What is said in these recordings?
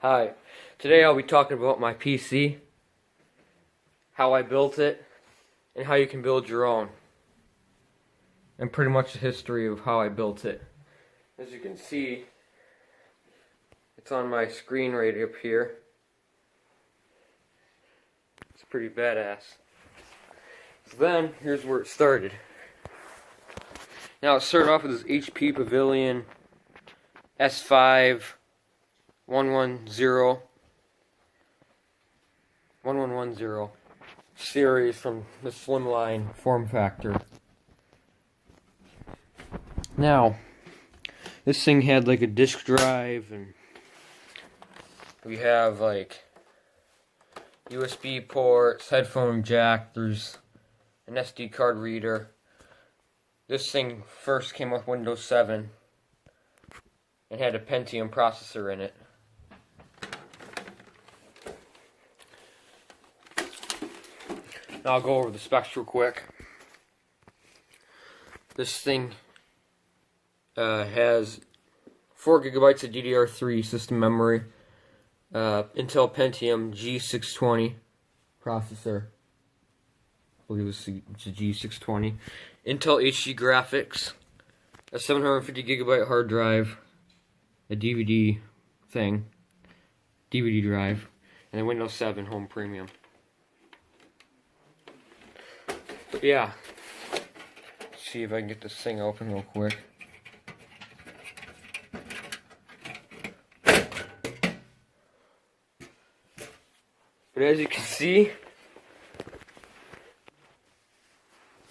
Hi, today I'll be talking about my PC, how I built it, and how you can build your own, and pretty much the history of how I built it. As you can see, it's on my screen right up here. It's pretty badass. So then, here's where it started. Now it started off with this HP Pavilion S5 1110 series from the Slimline form factor. Now, this thing had like a disk drive, and we have like USB ports, headphone jack, there's an SD card reader. This thing first came with Windows 7 and had a Pentium processor in it. Now I'll go over the specs real quick. This thing has 4 gigabytes of DDR3 system memory, Intel Pentium G620 processor. I believe it's a G620. Intel HD graphics, a 750 gigabyte hard drive, a DVD drive, and a Windows 7 Home Premium. But yeah, let's see if I can get this thing open real quick. But as you can see,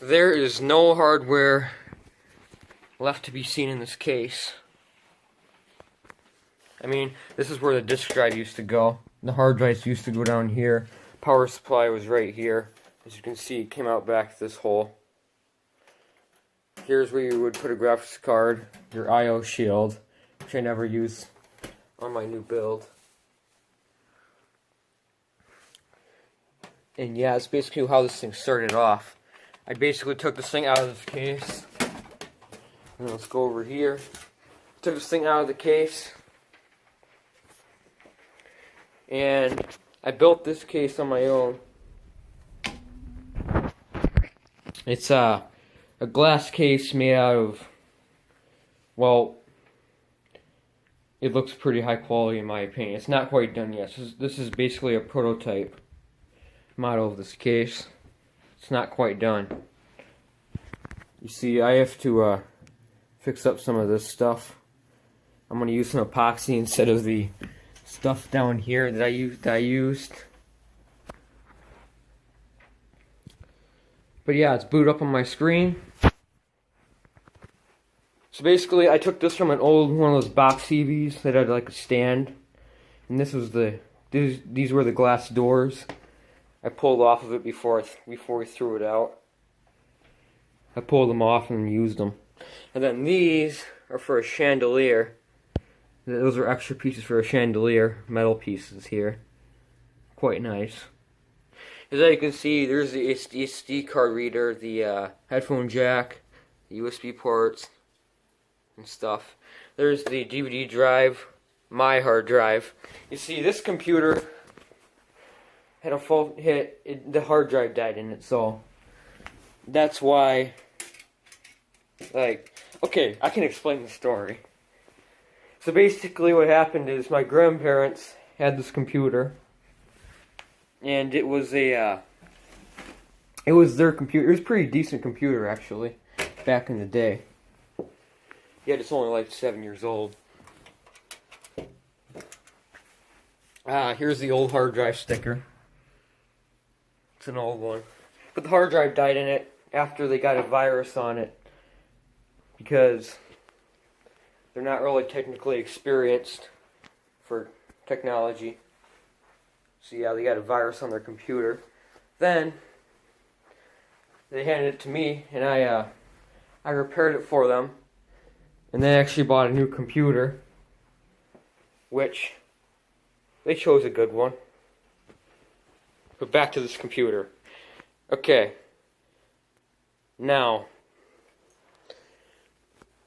there is no hardware left to be seen in this case. I mean, this is where the disk drive used to go. The hard drives used to go down here. Power supply was right here. As you can see, it came out back this hole. Here's where you would put a graphics card, your I/O shield, which I never use on my new build. And yeah, it's basically how this thing started off. I basically took this thing out of this case. And let's go over here. Took this thing out of the case. And I built this case on my own. It's a glass case made out of, well, it looks pretty high quality in my opinion. It's not quite done yet. This is basically a prototype model of this case. It's not quite done. You see, I have to fix up some of this stuff. I'm going to use some epoxy instead of the stuff down here that I used. But yeah, it's booted up on my screen. So basically, I took this from one of those box TVs that had like a stand, and this was these were the glass doors. I pulled off of it before we threw it out. I pulled them off and used them. And then these are for a chandelier. Those are extra pieces for a chandelier, metal pieces here. Quite nice. As you can see, there's the SD card reader, the headphone jack, the USB ports, and stuff. There's the DVD drive, my hard drive. You see, this computer had a fault hit. The hard drive died in it, so that's why. Like, okay, I can explain the story. So basically, what happened is my grandparents had this computer. And it was their computer. It was a pretty decent computer, actually, back in the day. Yet it's only like 7 years old. Here's the old hard drive sticker. It's an old one. But the hard drive died in it after they got a virus on it. Because they're not really technically experienced for technology. So yeah, they got a virus on their computer. Then they handed it to me, and I repaired it for them. And they actually bought a new computer, which they chose a good one. But back to this computer. Okay. Now,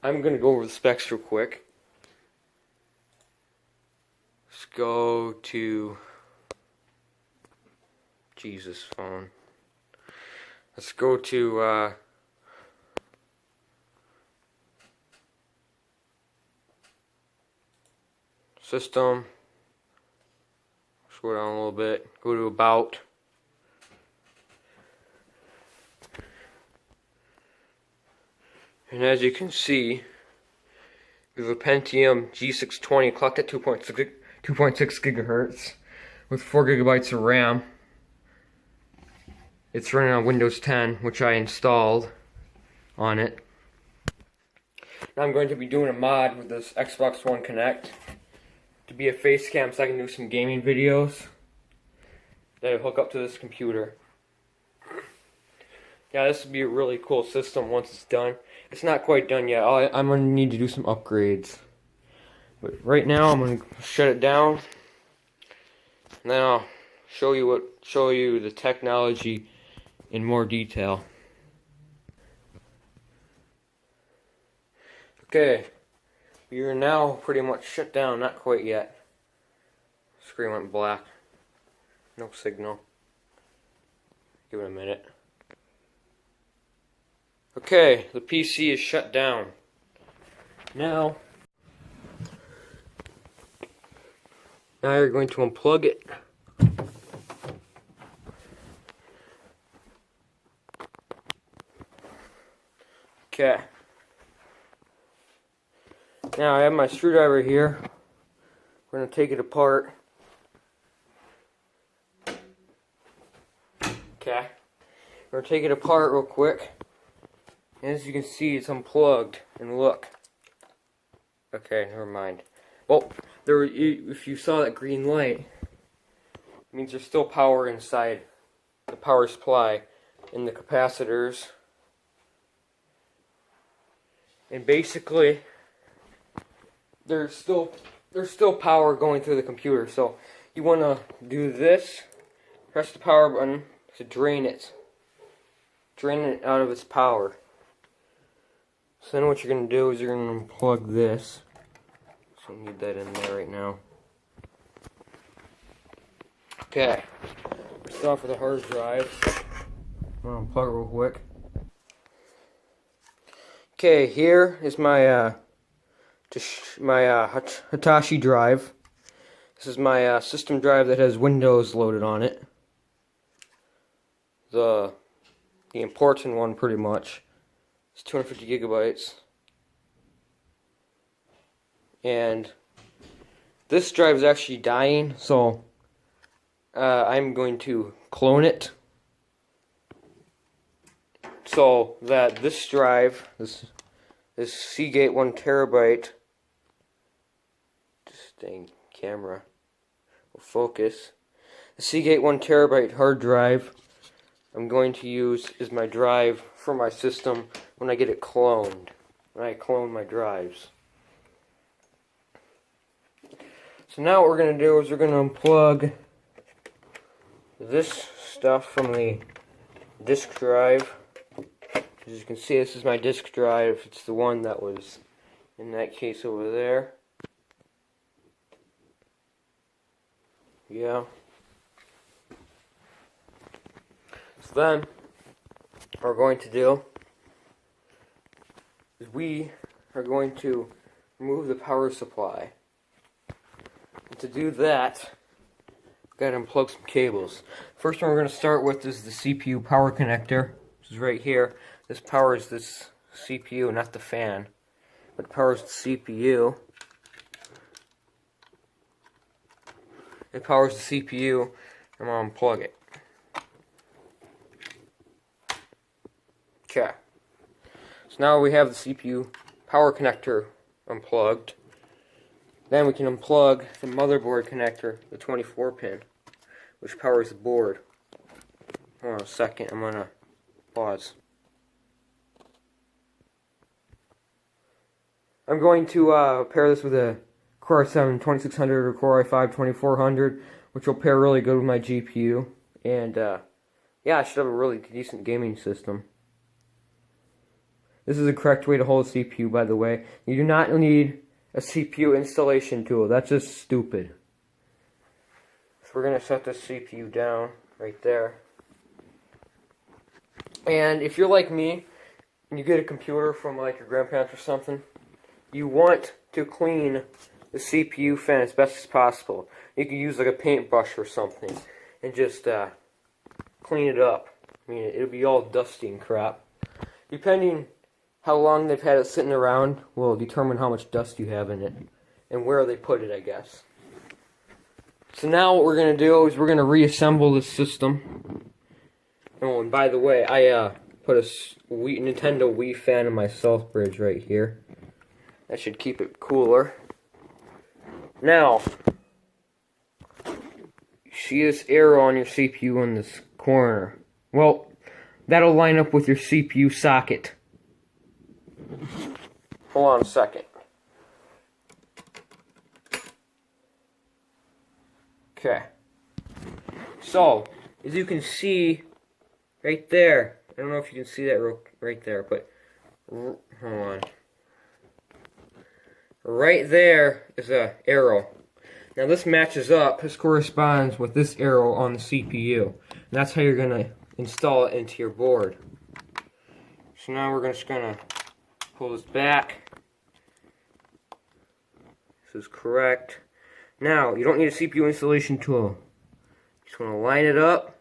I'm going to go over the specs real quick. Let's go to Jesus phone. Let's go to system. Scroll down a little bit. Go to about. And as you can see, we have a Pentium G620 clocked at 2.6 gigahertz with 4 gigabytes of RAM. It's running on Windows 10, which I installed on it. Now I'm going to be doing a mod with this Xbox One Connect to be a face cam so I can do some gaming videos that I hook up to this computer. Yeah, this would be a really cool system once it's done. It's not quite done yet. I'm going to need to do some upgrades. But right now I'm going to shut it down. And then I'll show you the technology in more detail. Okay. We are now pretty much shut down, not quite yet. Screen went black. No signal. Give it a minute. Okay, the PC is shut down. Now you're going to unplug it. Okay. Now I have my screwdriver here. We're going to take it apart. Okay. We're going to take it apart real quick. As you can see, it's unplugged. And look. Okay, never mind. Well, if you saw that green light, it means there's still power inside the power supply in the capacitors. And basically, there's still power going through the computer. So you want to do this, press the power button to drain it out of its power. So then what you're going to do is you're going to unplug this. So I need that in there right now. Okay. Let's start off with the hard drive. I'm going to unplug it real quick. Okay, here is my Hitachi drive. This is my system drive that has Windows loaded on it. The important one, pretty much. It's 250 gigabytes. And this drive is actually dying, so I'm going to clone it so that this drive, this Seagate 1 terabyte, just dang camera will focus. The Seagate 1 terabyte hard drive I'm going to use is my drive for my system when I get it cloned, when I clone my drives. So now what we're going to do is we're going to unplug this stuff from the disk drive. As you can see, this is my disk drive. It's the one that was in that case over there. Yeah. So then, what we're going to do is we are going to remove the power supply. And to do that, we've got to unplug some cables. First one we're going to start with is the CPU power connector, which is right here. This powers this CPU, not the fan, but it powers the CPU. It powers the CPU. I'm going to unplug it. Okay. So now we have the CPU power connector unplugged. Then we can unplug the motherboard connector, the 24 pin, which powers the board. Hold on a second, I'm going to pause. I'm going to pair this with a Core i7 2600 or Core i5 2400, which will pair really good with my GPU. And yeah, I should have a really decent gaming system. This is the correct way to hold a CPU, by the way. You do not need a CPU installation tool. That's just stupid. we're going to set the CPU down right there. And if you're like me, and you get a computer from like your grandparents or something, you want to clean the CPU fan as best as possible. You can use like a paintbrush or something and just clean it up. I mean, it'll be all dusty and crap. Depending how long they've had it sitting around will determine how much dust you have in it and where they put it, I guess. So now what we're going to do is we're going to reassemble this system. Oh, and by the way, I put a Nintendo Wii fan in my South Bridge right here. That should keep it cooler. Now, you see this arrow on your CPU in this corner. Well, that'll line up with your CPU socket. Hold on a second. Okay. So, as you can see, right there, I don't know if you can see that right there, but hold on. Right there is an arrow. Now this matches up, this corresponds with this arrow on the CPU. And that's how you're going to install it into your board. So now we're just going to pull this back. This is correct. Now, you don't need a CPU installation tool. You just want to line it up.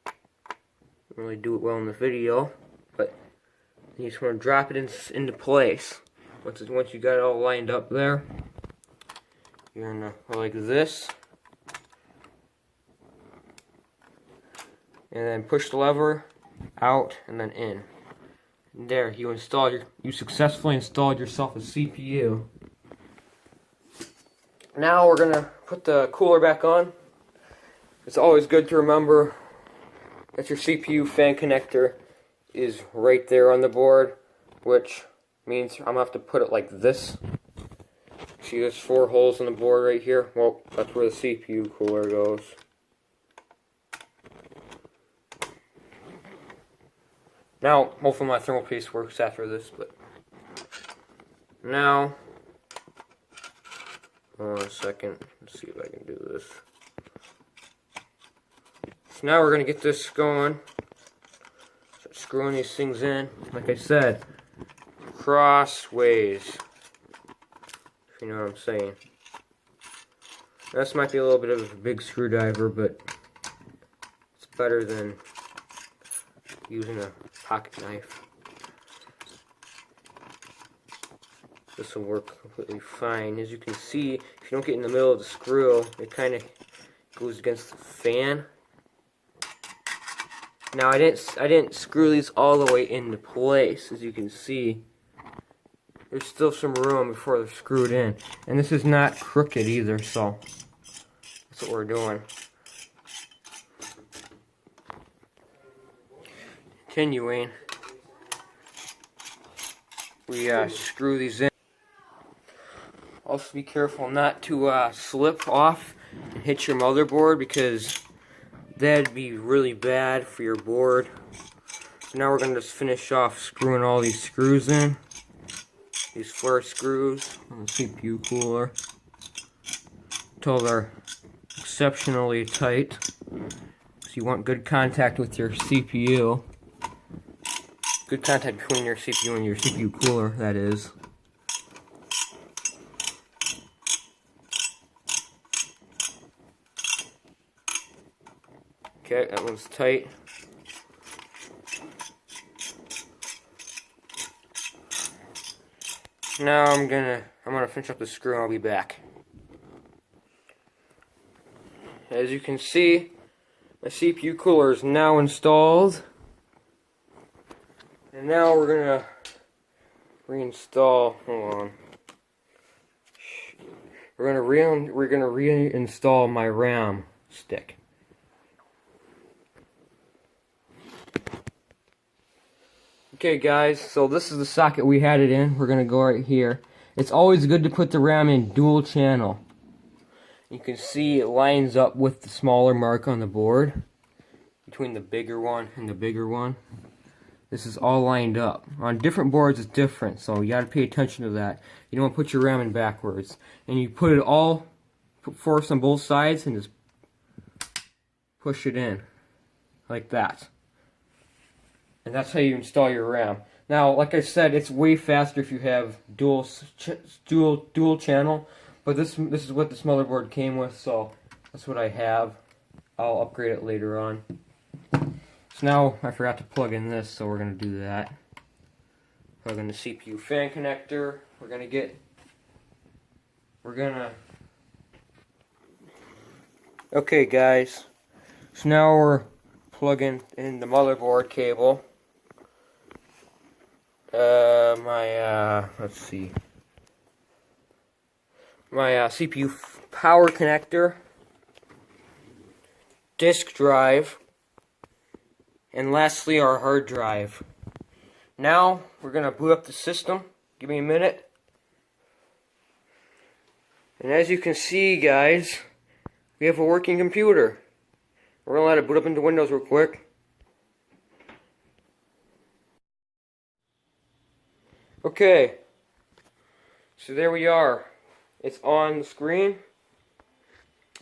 Don't really do it well in the video, but you just want to drop it into place. Once you got it all lined up there, you're gonna go like this, and then push the lever out and then in. And there, you successfully installed yourself a CPU. Now we're gonna put the cooler back on. It's always good to remember that your CPU fan connector is right there on the board, which means I'm gonna have to put it like this. See, there's 4 holes in the board right here. Well, that's where the CPU cooler goes. Now, hopefully my thermal paste works after this, but now, hold on a second. Let's see if I can do this. So now we're gonna get this going. Start screwing these things in. Like I said, crossways. If you know what I'm saying. This might be a little bit of a big screwdriver, but it's better than using a pocket knife. This will work completely fine. As you can see, if you don't get in the middle of the screw, it kind of goes against the fan. Now I didn't screw these all the way into place. As you can see, there's still some room before they're screwed in, and this is not crooked either. So that's what we're doing. Continuing, we screw these in. Also be careful not to slip off and hit your motherboard, because that'd be really bad for your board. So now we're going to just finish off screwing all these screws in. These flare screws on the CPU cooler until they're exceptionally tight. So you want good contact with your CPU. Good contact between your CPU and your CPU cooler, that is. Okay, that one's tight. Now I'm gonna finish up the screw and I'll be back. As you can see, my CPU cooler is now installed. And now we're gonna reinstall. Hold on. We're gonna reinstall my RAM stick. Okay, guys. So this is the socket we had it in. We're gonna go right here. It's always good to put the RAM in dual channel. You can see it lines up with the smaller mark on the board between the bigger one and the bigger one. This is all lined up. On different boards it's different, so you gotta pay attention to that. You don't want to put your RAM in backwards. And you put it all put force on both sides and just push it in like that. And that's how you install your RAM. Now, like I said, it's way faster if you have dual channel, but this is what this motherboard came with, so that's what I have. I'll upgrade it later on. So now I forgot to plug in this, so we're gonna do that. Plug in the CPU fan connector. Okay, guys. So now we're plugging in the motherboard cable. Let's see. My CPU power connector, disk drive, and lastly our hard drive. Now we're gonna boot up the system. Give me a minute. And as you can see, guys, we have a working computer. We're gonna let it boot up into Windows real quick. Okay, so there we are. It's on the screen,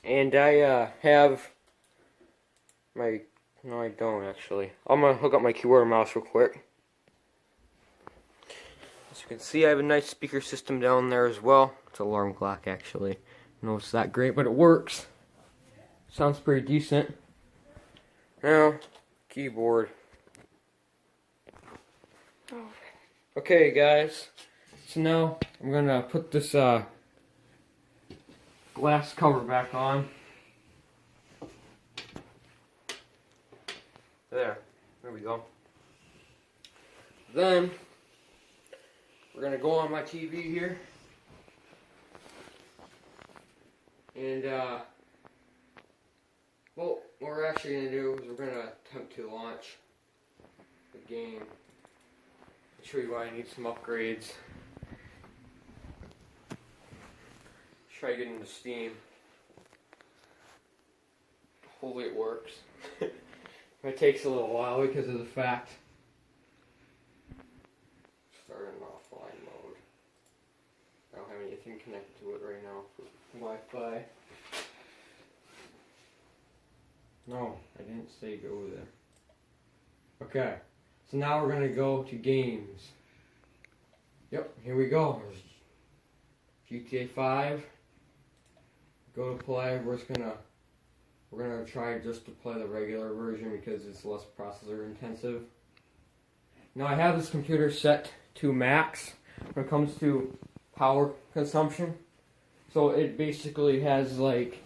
and I have my, no I don't actually. I'm gonna hook up my keyboard and mouse real quick. As you can see, I have a nice speaker system down there as well. It's an alarm clock actually. I know it's not great, but it works. Sounds pretty decent. Now, keyboard. Okay, guys. So now I'm gonna put this glass cover back on. There we go. Then we're gonna go on my TV here, and well, what we're actually gonna do is we're gonna attempt to launch the game. I'll show you why I need some upgrades. Try getting into Steam. Hopefully it works. It takes a little while because of the fact. Start in offline mode. I don't have anything connected to it right now for Wi-Fi. No, I didn't say go there. Okay, so now we're gonna go to games. Yep, here we go. There's GTA 5. Go to play. We're gonna try just to play the regular version because it's less processor intensive. Now I have this computer set to max when it comes to power consumption. So it basically has like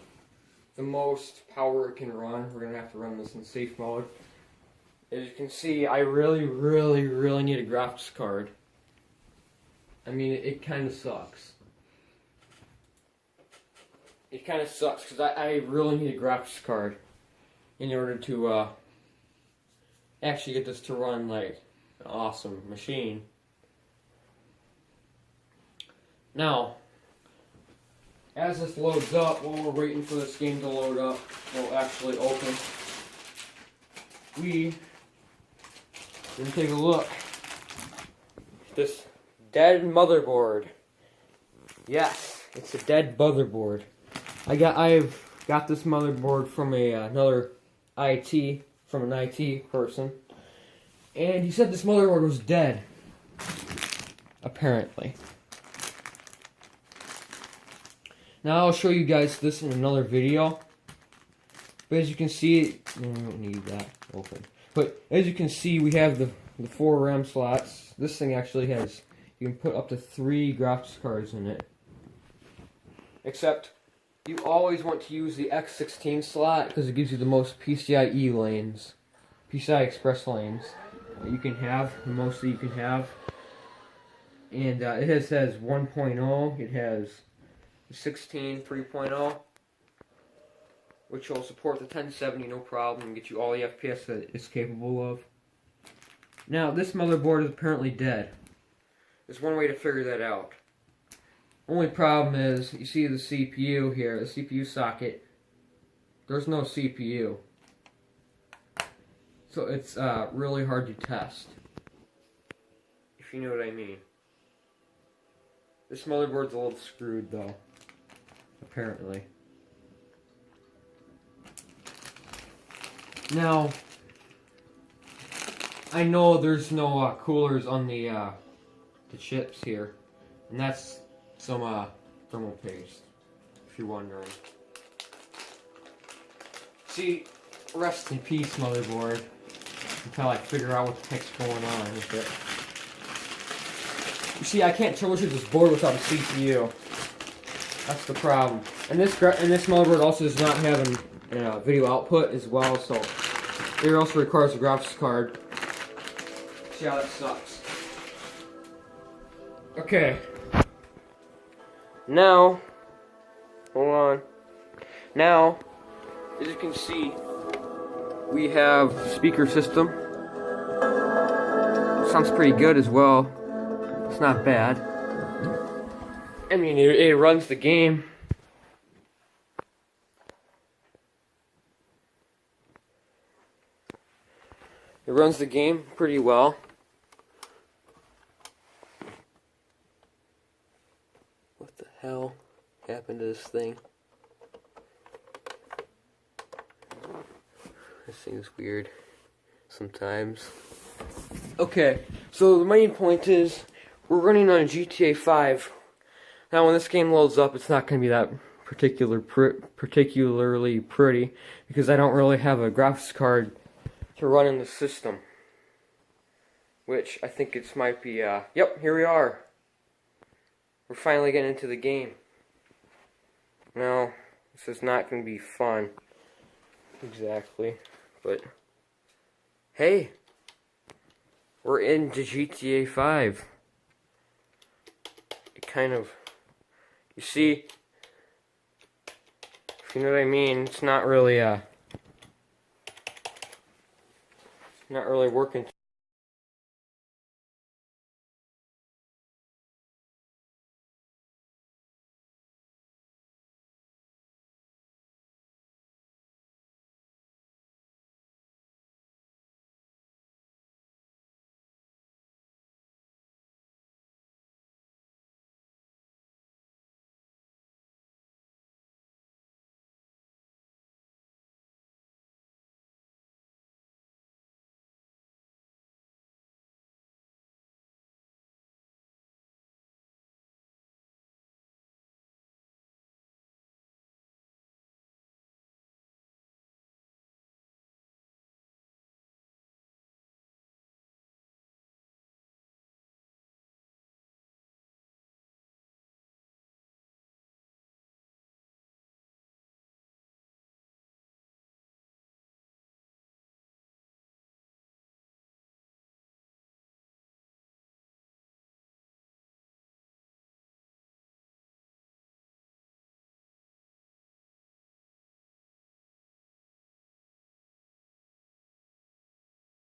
the most power it can run. We're gonna have to run this in safe mode. As you can see, I really need a graphics card. I mean, it kind of sucks. It kind of sucks because I really need a graphics card in order to actually get this to run like an awesome machine. Now, as this loads up, while we're waiting for this game to load up, will actually open. We can take a look. This dead motherboard. Yes, it's a dead motherboard. I've got this motherboard from another from an IT person, and he said this motherboard was dead. Apparently. Now I'll show you guys this in another video. But as you can see, we don't need that open. But as you can see, we have the 4 RAM slots. This thing actually has, you can put up to 3 graphics cards in it. Except, you always want to use the X16 slot because it gives you the most PCIe lanes, PCI Express lanes you can have, mostly you can have. And it has 1.0, it has 16 3.0, which will support the 1070 no problem and get you all the FPS that it's capable of. Now, this motherboard is apparently dead. There's one way to figure that out. Only problem is, you see the CPU here, the CPU socket, there's no CPU. So it's really hard to test, if you know what I mean. This motherboard's a little screwed though, apparently. Now, I know there's no coolers on the chips here, and that's some thermal paste, if you're wondering. See, rest in peace, motherboard, until I figure out what the heck's going on with it. You see, I can't troubleshoot this board without a CPU. That's the problem. And this motherboard also does not have a video output as well, so it also requires a graphics card. See how that sucks. Okay. Now, hold on. Now, as you can see, we have speaker system. Sounds pretty good as well. It's not bad. I mean, it runs the game. It runs the game pretty well. What the hell happened to this thing? This thing's weird sometimes. Okay, so the main point is we're running on GTA 5. Now, when this game loads up, it's not going to be that particularly pretty because I don't really have a graphics card to run in the system. Which I think it might be. Yep, here we are. We're finally getting into the game. Now, this is not going to be fun. Exactly. But, hey, we're into GTA 5. It kind of, you see, if you know what I mean, it's not really working